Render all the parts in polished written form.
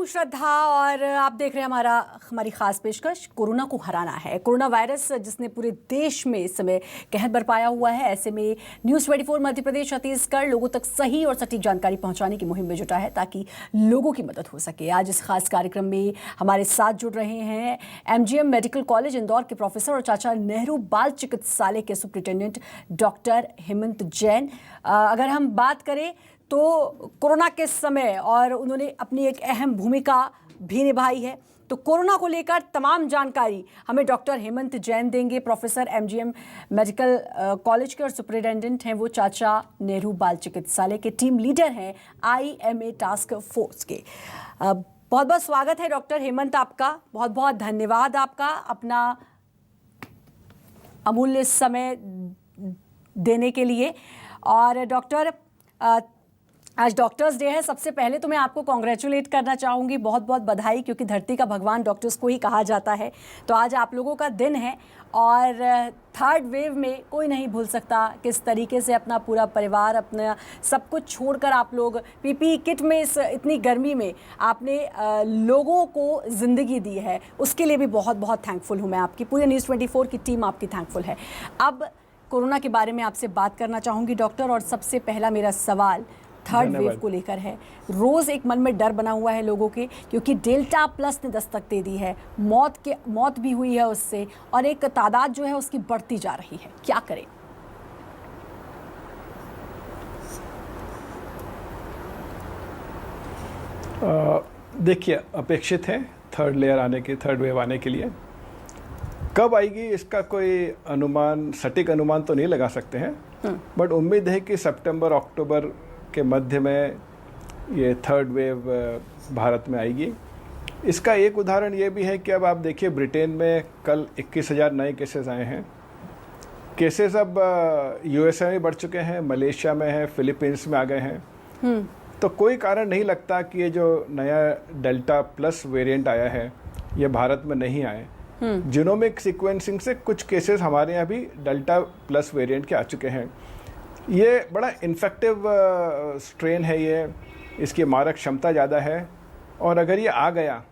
श्रद्धा और आप देख रहे हैं हमारी खास पेशकश। कोरोना को हराना है। कोरोना वायरस जिसने पूरे देश में इस समय कहर बरपाया हुआ है, ऐसे में न्यूज़ 24 मध्य प्रदेश छत्तीसगढ़ लोगों तक सही और सटीक जानकारी पहुंचाने की मुहिम में जुटा है ताकि लोगों की मदद हो सके। आज इस खास कार्यक्रम में हमारे साथ जुड़ रहे हैं MGM मेडिकल कॉलेज इंदौर के प्रोफेसर और चाचा नेहरू बाल चिकित्सालय के सुप्रिंटेंडेंट डॉक्टर हेमंत जैन। अगर हम बात करें तो कोरोना के समय और उन्होंने अपनी एक अहम भूमिका भी निभाई है, तो कोरोना को लेकर तमाम जानकारी हमें डॉक्टर हेमंत जैन देंगे। प्रोफेसर MGM मेडिकल कॉलेज के और सुपरिटेंडेंट हैं वो चाचा नेहरू बाल चिकित्सालय के, टीम लीडर हैं IMA टास्क फोर्स के। बहुत बहुत स्वागत है डॉक्टर हेमंत आपका, बहुत बहुत धन्यवाद आपका अपना अमूल्य समय देने के लिए। और डॉक्टर आज डॉक्टर्स डे है। सबसे पहले तो मैं आपको कॉन्ग्रेचुलेट करना चाहूँगी, बहुत बहुत बधाई, क्योंकि धरती का भगवान डॉक्टर्स को ही कहा जाता है। तो आज आप लोगों का दिन है और थर्ड वेव में कोई नहीं भूल सकता किस तरीके से अपना पूरा परिवार, अपना सब कुछ छोड़कर आप लोग PPE किट में इस इतनी गर्मी में आपने लोगों को ज़िंदगी दी है। उसके लिए भी बहुत बहुत थैंकफुल हूँ मैं आपकी, पूरे न्यूज़ 24 की टीम आपकी थैंकफुल है। अब कोरोना के बारे में आपसे बात करना चाहूँगी डॉक्टर, और सबसे पहला मेरा सवाल थर्ड वेव को लेकर है। रोज़ एक मन में डर बना हुआ है लोगों के, क्योंकि डेल्टा प्लस ने दस्तक दे दी है, मौत भी हुई है उससे, और एक तादाद जो है उसकी बढ़ती जा रही है। क्या करें? देखिए, अपेक्षित है थर्ड लेयर आने की, थर्ड वेव आने के लिए। कब आएगी इसका कोई अनुमान, सटीक अनुमान तो नहीं लगा सकते हैं, बट उम्मीद है कि सितंबर अक्टूबर के मध्य में ये थर्ड वेव भारत में आएगी। इसका एक उदाहरण ये भी है कि अब आप देखिए, ब्रिटेन में कल 21,000 नए केसेस आए हैं। केसेस अब USA में बढ़ चुके हैं, मलेशिया में है, फिलीपींस में आ गए हैं। तो कोई कारण नहीं लगता कि ये जो नया डेल्टा प्लस वेरिएंट आया है ये भारत में नहीं आए। जीनोमिक सीक्वेंसिंग से कुछ केसेस हमारे यहाँ भी डेल्टा प्लस वेरिएंट के आ चुके हैं। ये बड़ा इन्फेक्टिव स्ट्रेन है, ये इसकी मारक क्षमता ज़्यादा है, और अगर ये आ गया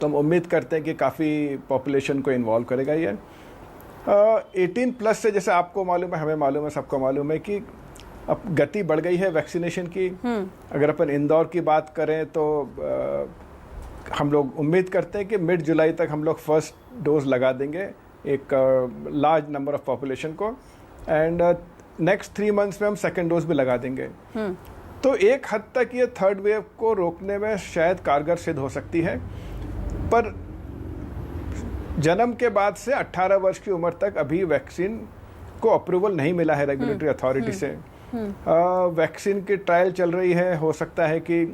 तो हम उम्मीद करते हैं कि काफ़ी पॉपुलेशन को इन्वॉल्व करेगा ये। 18 प्लस से, जैसे आपको मालूम है, हमें मालूम है, सबको मालूम है कि अब गति बढ़ गई है वैक्सीनेशन की। अगर अपन इंदौर की बात करें तो हम लोग उम्मीद करते हैं कि मिड जुलाई तक हम लोग फर्स्ट डोज लगा देंगे एक लार्ज नंबर ऑफ पॉपुलेशन को, एंड नेक्स्ट 3 मंथ्स में हम सेकेंड डोज भी लगा देंगे। तो एक हद तक ये थर्ड वेव को रोकने में शायद कारगर सिद्ध हो सकती है, पर जन्म के बाद से 18 वर्ष की उम्र तक अभी वैक्सीन को अप्रूवल नहीं मिला है रेगुलेटरी अथॉरिटी से। वैक्सीन की ट्रायल चल रही है, हो सकता है कि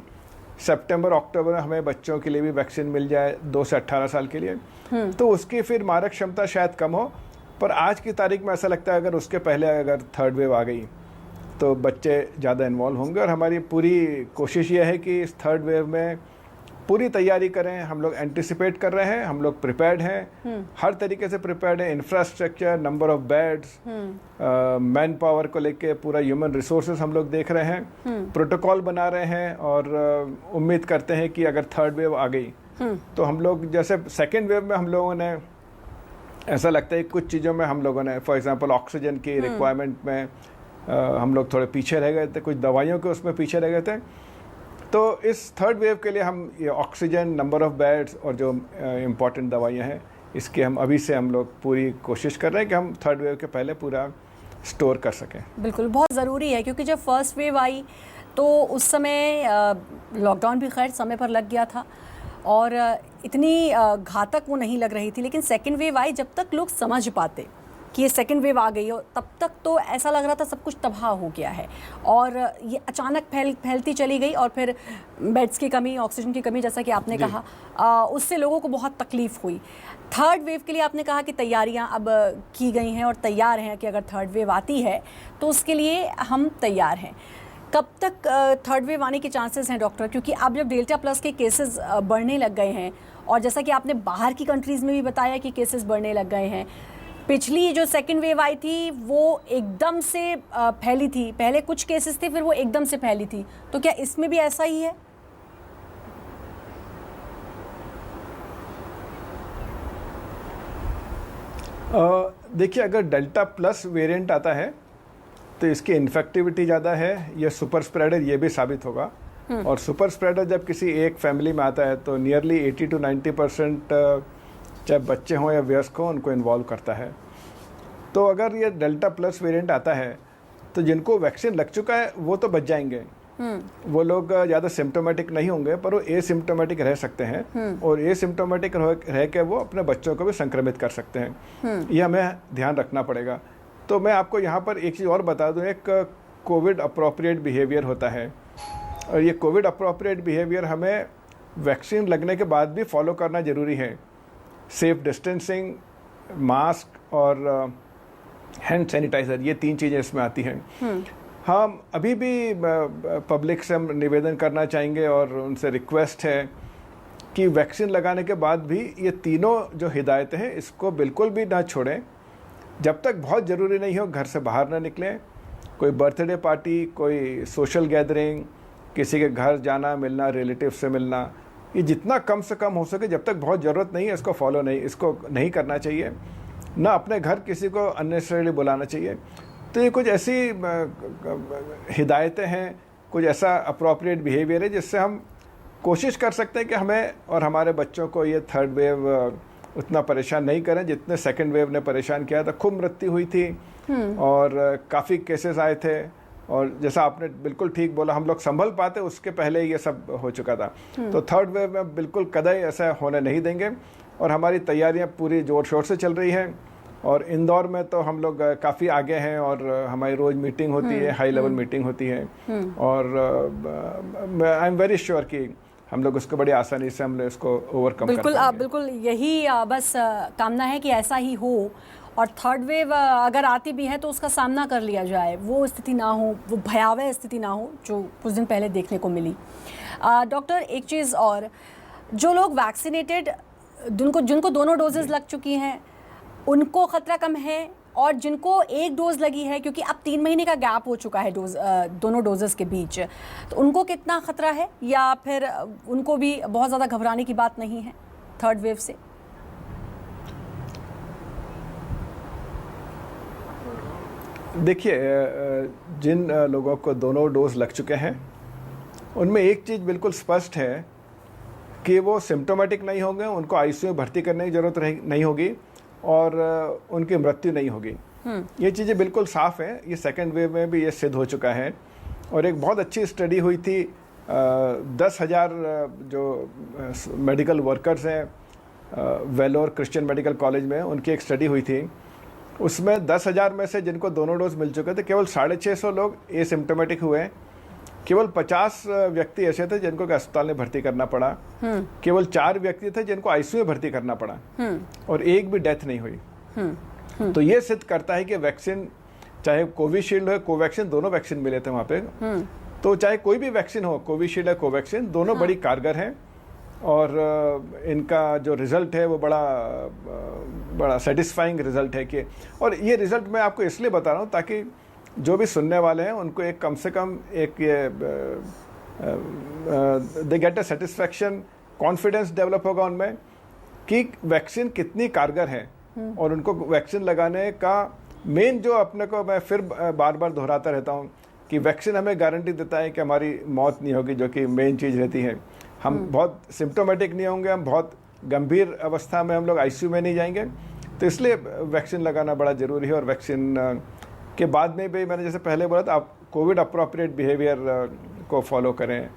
सितंबर अक्टूबर में हमें बच्चों के लिए भी वैक्सीन मिल जाए 2 से 18 साल के लिए, तो उसकी फिर मारक क्षमता शायद कम हो। पर आज की तारीख में ऐसा लगता है अगर उसके पहले अगर थर्ड वेव आ गई तो बच्चे ज़्यादा इन्वॉल्व होंगे, और हमारी पूरी कोशिश ये है कि इस थर्ड वेव में पूरी तैयारी करें। हम लोग एंटिसिपेट कर रहे हैं, हम लोग प्रिपेयर्ड हैं, हर तरीके से प्रिपेयर्ड हैं। Infrastructure, number of beds, man power को लेके पूरा ह्यूमन रिसोर्सेज हम लोग देख रहे हैं, प्रोटोकॉल बना रहे हैं, और उम्मीद करते हैं कि अगर थर्ड वेव आ गई तो हम लोग, जैसे सेकेंड वेव में हम लोगों ने, ऐसा लगता है कुछ चीज़ों में हम लोगों ने, फॉर एग्जांपल ऑक्सीजन की रिक्वायरमेंट में हम लोग थोड़े पीछे रह गए थे, कुछ दवाइयों के उसमें पीछे रह गए थे। तो इस थर्ड वेव के लिए हम ये ऑक्सीजन, नंबर ऑफ बेड्स और जो इम्पॉर्टेंट दवाइयाँ हैं, इसके हम अभी से हम लोग पूरी कोशिश कर रहे हैं कि हम थर्ड वेव के पहले पूरा स्टोर कर सकें। बिल्कुल, बहुत ज़रूरी है, क्योंकि जब फर्स्ट वेव आई तो उस समय लॉकडाउन भी खैर समय पर लग गया था और इतनी घातक वो नहीं लग रही थी, लेकिन सेकेंड वेव आई, जब तक लोग समझ पाते कि ये सेकेंड वेव आ गई, और तब तक तो ऐसा लग रहा था सब कुछ तबाह हो गया है, और ये अचानक फैलती चली गई, और फिर बेड्स की कमी, ऑक्सीजन की कमी, जैसा कि आपने कहा, उससे लोगों को बहुत तकलीफ हुई। थर्ड वेव के लिए आपने कहा कि तैयारियां अब की गई हैं और तैयार हैं कि अगर थर्ड वेव आती है तो उसके लिए हम तैयार हैं। कब तक थर्ड वेव आने के चांसेस हैं डॉक्टर? क्योंकि अब जब डेल्टा प्लस के केसेस बढ़ने लग गए हैं, और जैसा कि आपने बाहर की कंट्रीज़ में भी बताया कि केसेस बढ़ने लग गए हैं, पिछली जो सेकेंड वेव आई थी वो एकदम से फैली थी, पहले कुछ केसेस थे फिर वो एकदम से फैली थी, तो क्या इसमें भी ऐसा ही है? देखिए, अगर डेल्टा प्लस वेरिएंट आता है तो इसकी इन्फेक्टिविटी ज़्यादा है, यह सुपर स्प्रेडर ये भी साबित होगा। और सुपर स्प्रेडर जब किसी एक फैमिली में आता है तो नियरली 80 to 90% चाहे बच्चे हों या वयस्क हों उनको इन्वॉल्व करता है। तो अगर ये डेल्टा प्लस वेरिएंट आता है तो जिनको वैक्सीन लग चुका है वो तो बच जाएंगे, वो लोग ज़्यादा सिम्टोमेटिक नहीं होंगे, पर वो एसिम्टोमेटिक रह सकते हैं और एसिम्टोमेटिक रह के वो अपने बच्चों को भी संक्रमित कर सकते हैं। ये हमें ध्यान रखना पड़ेगा। तो मैं आपको यहाँ पर एक चीज़ और बता दूँ, एक कोविड अप्रोप्रिएट बिहेवियर होता है और ये कोविड अप्रोप्रिएट बिहेवियर हमें वैक्सीन लगने के बाद भी फॉलो करना ज़रूरी है। सेफ डिस्टेंसिंग, मास्क और हैंड सैनिटाइज़र, ये 3 चीज़ें इसमें आती हैं। हम अभी भी पब्लिक से हम निवेदन करना चाहेंगे और उनसे रिक्वेस्ट है कि वैक्सीन लगाने के बाद भी ये तीनों जो हिदायतें हैं इसको बिल्कुल भी ना छोड़ें। जब तक बहुत ज़रूरी नहीं हो घर से बाहर ना निकलें। कोई बर्थडे पार्टी, कोई सोशल गैदरिंग, किसी के घर जाना, मिलना, रिलेटिव से मिलना, ये जितना कम से कम हो सके, जब तक बहुत ज़रूरत नहीं है इसको नहीं करना चाहिए। ना अपने घर किसी को अननेसेसरीली बुलाना चाहिए। तो ये कुछ ऐसी हिदायतें हैं, कुछ ऐसा अप्रोप्रिएट बिहेवियर है जिससे हम कोशिश कर सकते हैं कि हमें और हमारे बच्चों को ये थर्ड वेव उतना परेशान नहीं करें जितने सेकंड वेव ने परेशान किया था। खूब मृत्यु हुई थी और काफ़ी केसेस आए थे और जैसा आपने बिल्कुल ठीक बोला, हम लोग संभल पाते उसके पहले ये सब हो चुका था। तो थर्ड वेव में बिल्कुल कतई ऐसा होने नहीं देंगे और हमारी तैयारियां पूरी ज़ोर शोर से चल रही हैं। और इंदौर में तो हम लोग काफ़ी आगे हैं और हमारी रोज़ मीटिंग होती है, हाई लेवल मीटिंग होती है और आई एम वेरी श्योर कि हम लोग उसको बड़ी आसानी से हम लोग इसको ओवरकम कर पाएंगे। बिल्कुल यही बस कामना है कि ऐसा ही हो और थर्ड वेव अगर आती भी है तो उसका सामना कर लिया जाए, वो स्थिति ना हो, वो भयावह स्थिति ना हो जो कुछ दिन पहले देखने को मिली। डॉक्टर, एक चीज़ और, जो लोग वैक्सीनेटेड, जिनको दोनों डोजेज़ लग चुकी हैं उनको ख़तरा कम है और जिनको एक डोज लगी है, क्योंकि अब 3 महीने का गैप हो चुका है दोनों डोजेज़ के बीच, तो उनको कितना ख़तरा है या फिर उनको भी बहुत ज़्यादा घबराने की बात नहीं है थर्ड वेव से? देखिए, जिन लोगों को दोनों डोज लग चुके हैं उनमें एक चीज़ बिल्कुल स्पष्ट है कि वो सिम्टोमेटिक नहीं होंगे, उनको आईसीयू में भर्ती करने की ज़रूरत नहीं होगी और उनकी मृत्यु नहीं होगी। ये चीज़ें बिल्कुल साफ़ हैं। ये सेकेंड वेव में भी ये सिद्ध हो चुका है और एक बहुत अच्छी स्टडी हुई थी। 10,000 जो मेडिकल वर्कर्स हैं वेलोर क्रिश्चियन मेडिकल कॉलेज में, उनकी एक स्टडी हुई थी। उसमें 10,000 में से जिनको दोनों डोज मिल चुके थे केवल 650 लोग एसिम्टोमेटिक हुए। केवल 50 व्यक्ति ऐसे थे जिनको अस्पताल में भर्ती करना पड़ा। केवल 4 व्यक्ति थे जिनको आईसीयू में भर्ती करना पड़ा और एक भी डेथ नहीं हुई। तो ये सिद्ध करता है कि वैक्सीन, चाहे कोविशील्ड हो, कोवैक्सीन, दोनों वैक्सीन मिले थे वहाँ पे। तो चाहे कोई भी वैक्सीन हो, कोविशील्ड या कोवैक्सीन, दोनों बड़ी कारगर हैं और इनका जो रिज़ल्ट है वो बड़ा सेटिस्फाइंग रिज़ल्ट है। कि और ये रिज़ल्ट मैं आपको इसलिए बता रहा हूँ ताकि जो भी सुनने वाले हैं उनको एक कम से कम एक ये they get a satisfaction, confidence develop होगा उनमें कि वैक्सीन कितनी कारगर है। और उनको वैक्सीन लगाने का मेन जो अपने को, मैं फिर बार बार दोहराता रहता हूँ कि वैक्सीन हमें गारंटी देता है कि हमारी मौत नहीं होगी, जो कि मेन चीज़ रहती है। हम बहुत सिम्टोमेटिक नहीं होंगे, हम बहुत गंभीर अवस्था में हम लोग आईसीयू में नहीं जाएंगे। तो इसलिए वैक्सीन लगाना बड़ा ज़रूरी है। और वैक्सीन के बाद में भी मैंने जैसे पहले बोला था, आप कोविड अप्रोप्रिएट बिहेवियर को फॉलो करें।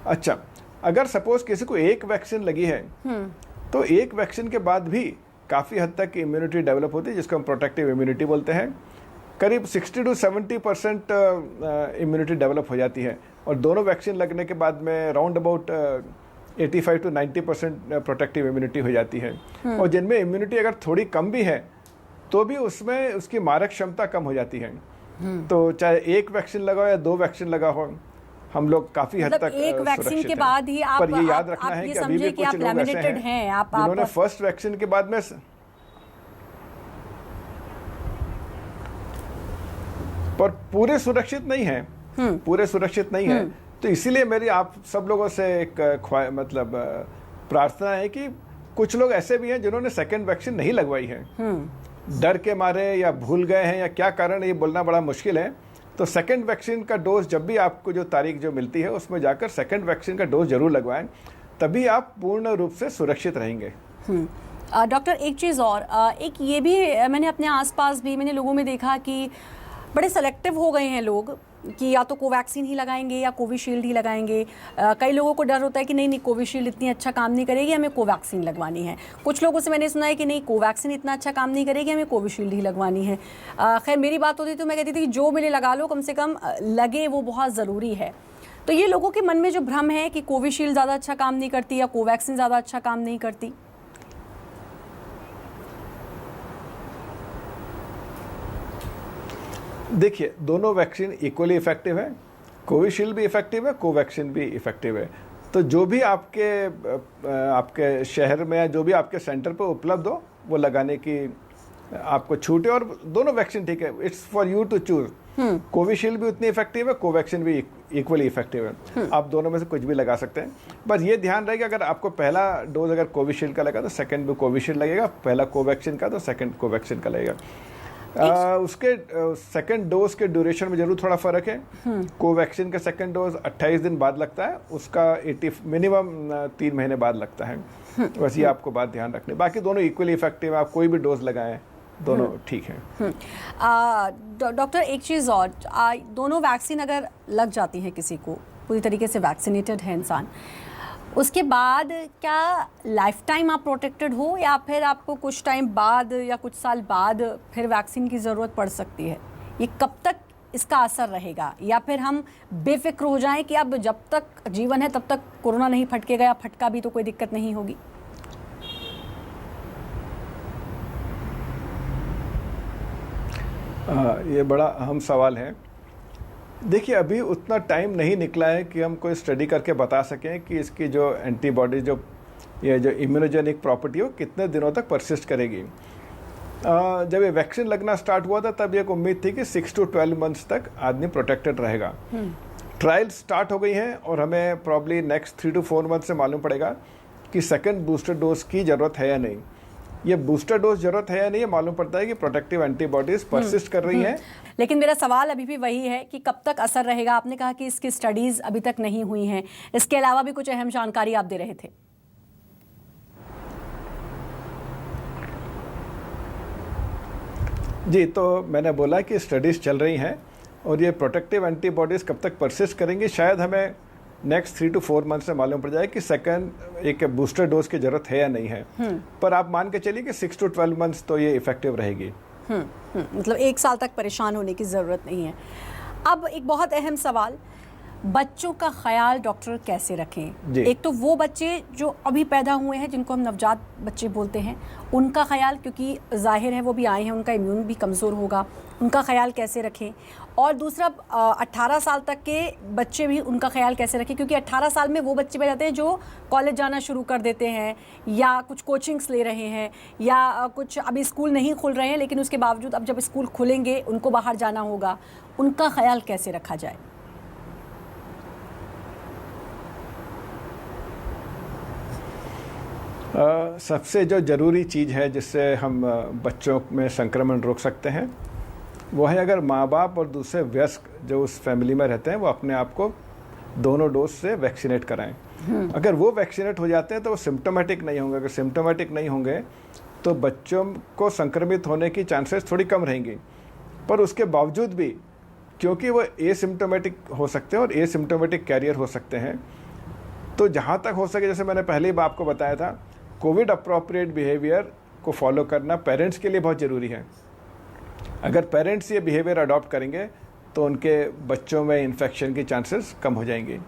अच्छा, अगर सपोज किसी को एक वैक्सीन लगी है तो एक वैक्सीन के बाद भी काफ़ी हद तक इम्यूनिटी डेवलप होती है, जिसको हम प्रोटेक्टिव इम्यूनिटी बोलते हैं। करीब 60 to 70% इम्यूनिटी डेवलप हो जाती है और दोनों वैक्सीन लगने के बाद में round about 85 to 90% protective immunity हो जाती है। और जिनमें इम्यूनिटी अगर थोड़ी कम भी है तो भी उसमें उसकी मारक क्षमता कम हो जाती है। तो चाहे एक वैक्सीन लगा हो या 2 वैक्सीन लगा हो, हम लोग काफी हद तक एक वैक्सीन के बाद ही आप, पर ये याद रखना है कि अभी भी कुछ लोग ऐसे हैं जिन्होंने फर्स्ट वैक्सीन के बाद में पर पूरे सुरक्षित नहीं है। तो इसीलिए मेरी आप सब लोगों से एक प्रार्थना है कि कुछ लोग ऐसे भी हैं जिन्होंने सेकेंड वैक्सीन नहीं लगवाई है, डर के मारे या भूल गए हैं या क्या कारण है ये बोलना बड़ा मुश्किल है। तो सेकंड वैक्सीन का डोज जब भी आपको जो तारीख जो मिलती है उसमें जाकर सेकंड वैक्सीन का डोज जरूर लगवाएं, तभी आप पूर्ण रूप से सुरक्षित रहेंगे। डॉक्टर एक चीज़ और, एक ये भी मैंने अपने आसपास भी मैंने लोगों में देखा कि बड़े सेलेक्टिव हो गए हैं लोग कि या तो कोवैक्सीन ही लगाएंगे या कोविशील्ड ही लगाएंगे। कई लोगों को डर होता है कि नहीं कोविशील्ड इतनी अच्छा काम नहीं करेगी, हमें कोवैक्सीन लगवानी है। कुछ लोगों से मैंने सुना है कि नहीं कोवैक्सीन इतना अच्छा काम नहीं करेगी, हमें कोविशील्ड ही लगवानी है। खैर मेरी बात होती तो मैं कहती थी कि जो मिले लगा लो, कम से कम लगे, वो बहुत ज़रूरी है। तो ये लोगों के मन में जो भ्रम है कि कोविशील्ड ज़्यादा अच्छा काम नहीं करती या कोवैक्सीन ज़्यादा अच्छा काम नहीं करती। देखिए, दोनों वैक्सीन इक्वली इफेक्टिव है, कोविशील्ड भी इफेक्टिव है, कोवैक्सीन भी इफेक्टिव है। तो जो भी आपके शहर में या जो भी आपके सेंटर पर उपलब्ध हो वो लगाने की आपको छूट है, और दोनों वैक्सीन ठीक है, it's for you to choose. Covishield भी उतनी इफेक्टिव है, कोवैक्सीन भी इक्वली इफेक्टिव है। आप दोनों में से कुछ भी लगा सकते हैं। बस ये ध्यान रहे कि अगर आपको पहला डोज अगर कोविशील्ड का लगा तो सेकंड भी कोविशील्ड लगेगा, पहला कोवैक्सीन का तो सेकंड कोवैक्सीन का लगेगा। उसके सेकंड डोज के ड्यूरेशन में जरूर थोड़ा फर्क है। कोवैक्सीन का सेकंड डोज 28 दिन बाद लगता है, उसका 80 मिनिमम 3 महीने बाद लगता है। बस ये आपको बात ध्यान रखनी। बाकी दोनों इक्वली इफेक्टिव है, आप कोई भी डोज लगाएं दोनों ठीक है। डॉक्टर एक चीज़ और, दोनों वैक्सीन अगर लग जाती है, किसी को पूरी तरीके से वैक्सीनेटेड है इंसान, उसके बाद क्या लाइफ टाइम आप प्रोटेक्टेड हो या फिर आपको कुछ टाइम बाद या कुछ साल बाद फिर वैक्सीन की ज़रूरत पड़ सकती है? ये कब तक इसका असर रहेगा, या फिर हम बेफिक्र हो जाएं कि अब जब तक जीवन है तब तक कोरोना नहीं फटकेगा, या फटका भी तो कोई दिक्कत नहीं होगी? ये बड़ा अहम सवाल है। देखिए, अभी उतना टाइम नहीं निकला है कि हम कोई स्टडी करके बता सकें कि इसकी जो एंटीबॉडी जो इम्यूनोजेनिक प्रॉपर्टी हो कितने दिनों तक परसिस्ट करेगी। जब ये वैक्सीन लगना स्टार्ट हुआ था तब एक उम्मीद थी कि 6 to 12 मंथ्स तक आदमी प्रोटेक्टेड रहेगा। ट्रायल स्टार्ट हो गई हैं और हमें प्रॉब्ली नेक्स्ट 3 to 4 मंथ से मालूम पड़ेगा कि सेकंड बूस्टर डोज की ज़रूरत है या नहीं। ये बूस्टर डोज जरूरत है या नहीं, ये मालूम पड़ता है कि प्रोटेक्टिव एंटीबॉडीज परसिस्ट कर रही हैं। लेकिन मेरा सवाल अभी भी वही है कि कब तक असर रहेगा। आपने कहा कि इसकी स्टडीज अभी तक नहीं हुई हैं, इसके अलावा भी कुछ अहम जानकारी आप दे रहे थे। जी, तो मैंने बोला कि स्टडीज चल रही हैं और ये प्रोटेक्टिव एंटीबॉडीज कब तक परसिस्ट करेंगी, शायद हमें नेक्स्ट 3 to 4 मंथ से मालूम पड़ जाए कि सेकंड एक बूस्टर डोज की जरूरत है या नहीं है। पर आप मान के चलिए कि 6 to 12 मंथ्स तो ये इफेक्टिव रहेगी। मतलब 1 साल तक परेशान होने की ज़रूरत नहीं है। अब एक बहुत अहम सवाल, बच्चों का ख्याल डॉक्टर कैसे रखें? एक तो वो बच्चे जो अभी पैदा हुए हैं, जिनको हम नवजात बच्चे बोलते हैं, उनका ख्याल, क्योंकि जाहिर है वो भी आए हैं, उनका इम्यून भी कमज़ोर होगा, उनका ख्याल कैसे रखें? और दूसरा 18 साल तक के बच्चे भी, उनका ख्याल कैसे रखें? क्योंकि 18 साल में वो बच्चे पैदा जाते हैं जो कॉलेज जाना शुरू कर देते हैं, या कुछ कोचिंग्स ले रहे हैं, या कुछ अभी स्कूल नहीं खुल रहे हैं लेकिन उसके बावजूद अब जब स्कूल खुलेंगे उनको बाहर जाना होगा, उनका ख्याल कैसे रखा जाए? सबसे जो ज़रूरी चीज़ है जिससे हम बच्चों में संक्रमण रोक सकते हैं वो है अगर माँ बाप और दूसरे वयस्क जो उस फैमिली में रहते हैं वो अपने आप को दोनों डोज से वैक्सीनेट कराएं। अगर वो वैक्सीनेट हो जाते हैं तो वो सिम्टोमेटिक नहीं होंगे। अगर सिम्टोमेटिक नहीं होंगे तो बच्चों को संक्रमित होने की चांसेस थोड़ी कम रहेंगी। पर उसके बावजूद भी क्योंकि वो एसिम्टोमेटिक हो सकते हैं और एसिम्टोमेटिक कैरियर हो सकते हैं, तो जहाँ तक हो सके, जैसे मैंने पहले ही आपको बताया था, कोविड अप्रोप्रिएट बिहेवियर को फॉलो करना पेरेंट्स के लिए बहुत ज़रूरी है। अगर पेरेंट्स ये बिहेवियर अडॉप्ट करेंगे तो उनके बच्चों में इन्फेक्शन की चांसेस कम हो जाएंगी।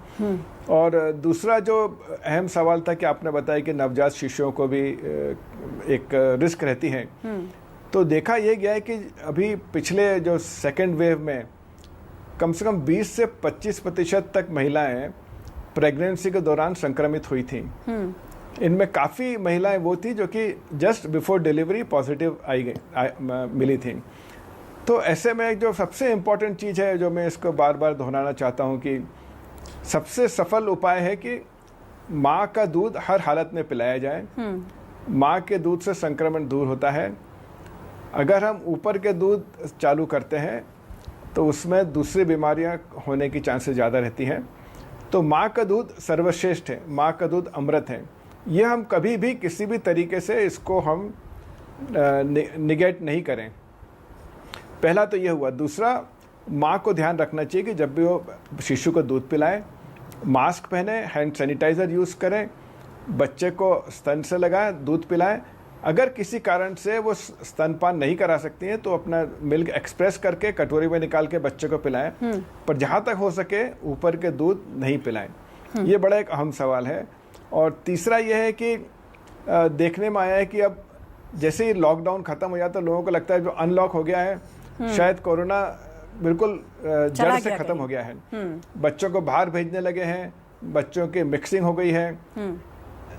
और दूसरा जो अहम सवाल था कि आपने बताया कि नवजात शिशुओं को भी एक रिस्क रहती है, तो देखा यह गया है कि अभी पिछले जो सेकेंड वेव में कम से कम 20 से 25% तक महिलाएं प्रेगनेंसी के दौरान संक्रमित हुई थी। इनमें काफ़ी महिलाएं वो थी जो कि जस्ट बिफोर डिलीवरी पॉजिटिव मिली थी। तो ऐसे में जो सबसे इम्पॉर्टेंट चीज़ है जो मैं इसको बार बार दोहराना चाहता हूँ कि सबसे सफल उपाय है कि माँ का दूध हर हालत में पिलाया जाए। माँ के दूध से संक्रमण दूर होता है। अगर हम ऊपर के दूध चालू करते हैं तो उसमें दूसरी बीमारियां होने की चांसेस ज़्यादा रहती हैं। तो माँ का दूध सर्वश्रेष्ठ है, माँ का दूध अमृत है। ये हम कभी भी किसी भी तरीके से इसको हम निगेट नहीं करें। पहला तो ये हुआ। दूसरा, माँ को ध्यान रखना चाहिए कि जब भी वो शिशु को दूध पिलाएं, मास्क पहने, हैंड सैनिटाइज़र यूज़ करें, बच्चे को स्तन से लगाएं, दूध पिलाएं। अगर किसी कारण से वो स्तनपान नहीं करा सकती हैं तो अपना मिल्क एक्सप्रेस करके कटोरी में निकाल के बच्चे को पिलाएं, पर जहाँ तक हो सके ऊपर के दूध नहीं पिलाएं। ये बड़ा एक अहम सवाल है। और तीसरा ये है कि देखने में आया है कि अब जैसे ही लॉकडाउन ख़त्म हो जाता है, लोगों को लगता है जो अनलॉक हो गया है, शायद कोरोना बिल्कुल जड़ से ख़त्म हो गया है। बच्चों को बाहर भेजने लगे हैं, बच्चों की मिक्सिंग हो गई है।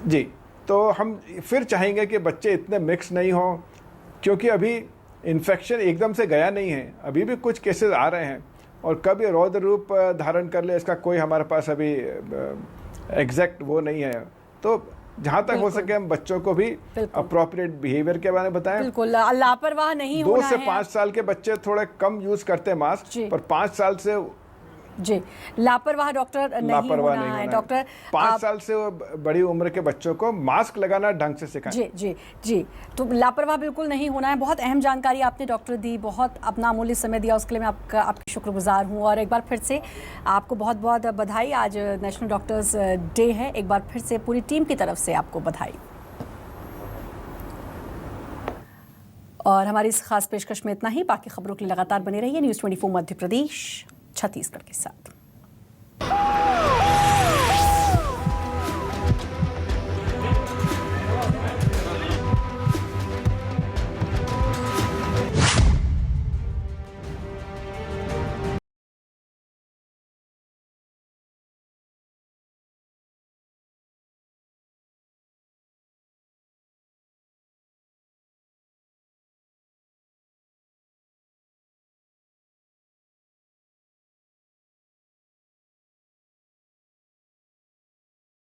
जी, तो हम फिर चाहेंगे कि बच्चे इतने मिक्स नहीं हो, क्योंकि अभी इन्फेक्शन एकदम से गया नहीं है, अभी भी कुछ केसेस आ रहे हैं और कब ये रौद्र रूप धारण कर ले इसका कोई हमारे पास अभी एग्जैक्ट वो नहीं है। तो जहाँ तक हो सके हम बच्चों को भी अप्रोप्रिएट बिहेवियर के बारे में बताएं। बिल्कुल, लापरवाह नहीं 2 होना से है। 5 साल के बच्चे थोड़े कम यूज करते हैं मास्क, पर 5 साल से जी लापरवाह डॉक्टर नहीं होना है। डॉक्टर 5 साल से बड़ी उम्र के बच्चों को मास्क लगाना ढंग से सिखाएं। जी जी जी, तो लापरवाह बिल्कुल नहीं होना है। बहुत अहम जानकारी आपने डॉक्टर दी, बहुत अपना अमूल्य समय दिया, उसके लिए मैं आपकी शुक्रगुजार हूँ। और एक बार फिर से आपको बहुत बहुत बधाई। आज नेशनल डॉक्टर्स डे है, एक बार फिर से पूरी टीम की तरफ से आपको बधाई। और हमारी इस खास पेशकश में इतना ही। बाकी खबरों के लिए लगातार बने रहिए न्यूज़ 24 मध्य प्रदेश छत्तीसगढ़ के साथ।